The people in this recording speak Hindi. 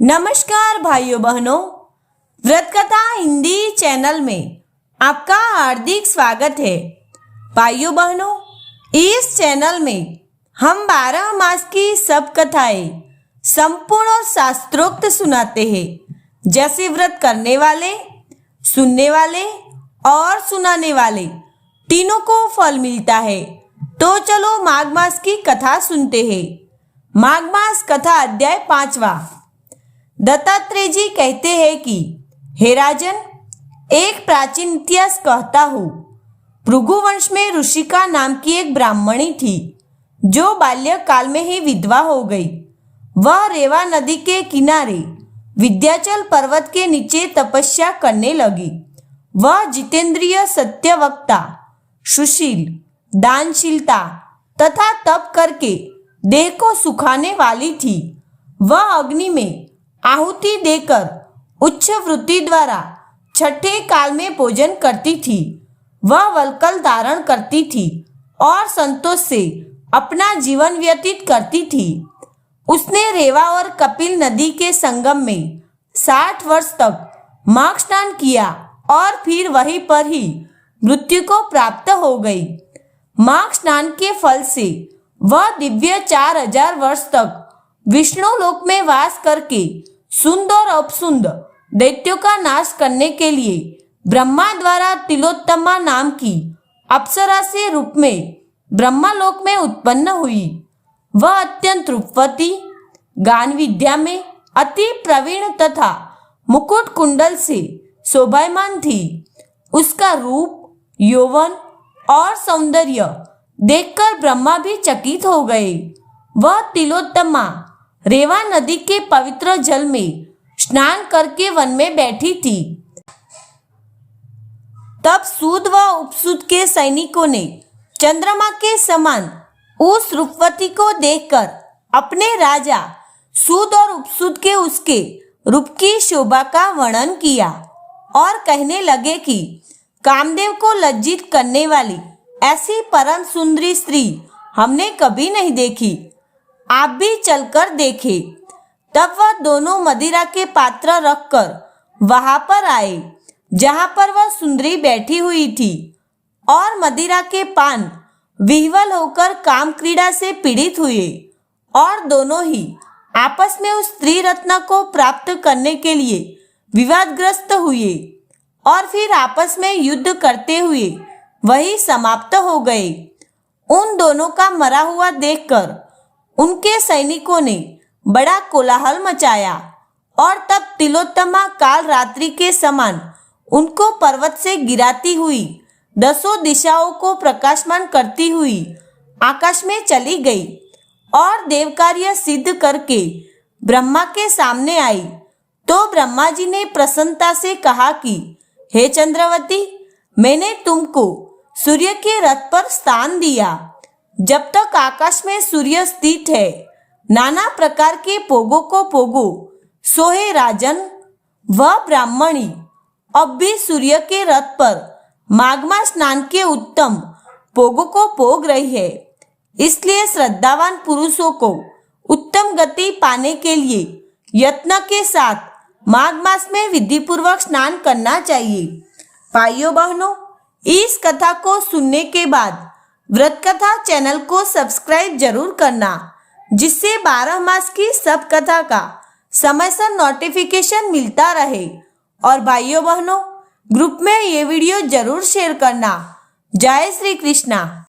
नमस्कार भाइयों बहनों, व्रत कथा हिंदी चैनल में आपका हार्दिक स्वागत है। भाइयों बहनों, इस चैनल में हम 12 मास की सब कथाएं संपूर्ण और शास्त्रोक्त सुनाते हैं। जैसे व्रत करने वाले, सुनने वाले और सुनाने वाले तीनों को फल मिलता है। तो चलो माघ मास की कथा सुनते हैं। माघ मास कथा अध्याय 5वां। दत्तात्रेय जी कहते हैं कि हे राजन, एक प्राचीन इतिहास कहता हूँ। भृगु वंश में ऋषिका नाम की एक ब्राह्मणी थी जो बाल्यकाल में ही विधवा हो गई। वह रेवा नदी के किनारे विंध्याचल पर्वत के नीचे तपस्या करने लगी। वह जितेंद्रिय, सत्यवक्ता, सुशील, दानशीलता तथा तप करके देह को सुखाने वाली थी। वह अग्नि में आहुति देकर उच्च वृत्ति द्वारा छठे काल में भोजन करती थी। वह वल्कल धारण करती थी और संतोष से अपना जीवन व्यतीत करती थी। उसने रेवा और कपिल नदी के संगम में 60 वर्ष तक माघ स्नान किया और फिर वहीं पर ही मृत्यु को प्राप्त हो गई। माघ स्नान के फल से वह दिव्य 4000 वर्ष तक विष्णु लोक में वास करके सुंद और अपसुंद दैत्यों का नाश करने के लिए ब्रह्मा द्वारा तिलोत्तमा नाम की अप्सरा से रूप में ब्रह्मालोक में उत्पन्न हुई। वह अत्यंत रूपवती, गान विद्या में अति प्रवीण तथा मुकुट कुंडल से शोभायमान थी। उसका रूप, यौवन और सौंदर्य देखकर ब्रह्मा भी चकित हो गए। वह तिलोत्तमा रेवा नदी के पवित्र जल में स्नान करके वन में बैठी थी। तब सूद व उपसूद के सैनिकों ने चंद्रमा के समान उस रूपवती को देखकर अपने राजा सूद और उपसूद के उसके रूप की शोभा का वर्णन किया और कहने लगे कि कामदेव को लज्जित करने वाली ऐसी परम सुंदरी स्त्री हमने कभी नहीं देखी। आप भी चलकर देखे। तब वह दोनों मदिरा के पात्र रखकर वहां पर आए जहां पर वह सुंदरी बैठी हुई थी और मदिरा के पान विह्वल होकर काम क्रीड़ा से पीड़ित हुए और दोनों ही आपस में उस स्त्री रत्न को प्राप्त करने के लिए विवादग्रस्त हुए और फिर आपस में युद्ध करते हुए वही समाप्त हो गए। उन दोनों का मरा हुआ देखकर उनके सैनिकों ने बड़ा कोलाहल मचाया और तब तिलोत्तमा काल रात्रि के समान उनको पर्वत से गिराती हुई 10 दिशाओं को प्रकाशमान करती हुई आकाश में चली गई और देवकार्य सिद्ध करके ब्रह्मा के सामने आई। तो ब्रह्मा जी ने प्रसन्नता से कहा कि हे चंद्रवती, मैंने तुमको सूर्य के रथ पर स्थान दिया। जब तक आकाश में सूर्य स्थित है, नाना प्रकार के पोगों को पोगो सोहे राजन। वह ब्राह्मणी अब भी सूर्य के रथ पर माघ मास स्नान के उत्तम पोगों को पोग रही है। इसलिए श्रद्धावान पुरुषों को उत्तम गति पाने के लिए यत्न के साथ माघ मास में विधि पूर्वक स्नान करना चाहिए। भाइयों बहनों, इस कथा को सुनने के बाद व्रत कथा चैनल को सब्सक्राइब जरूर करना, जिससे 12 मास की सब कथा का समय से नोटिफिकेशन मिलता रहे। और भाइयों बहनों, ग्रुप में ये वीडियो जरूर शेयर करना। जय श्री कृष्णा।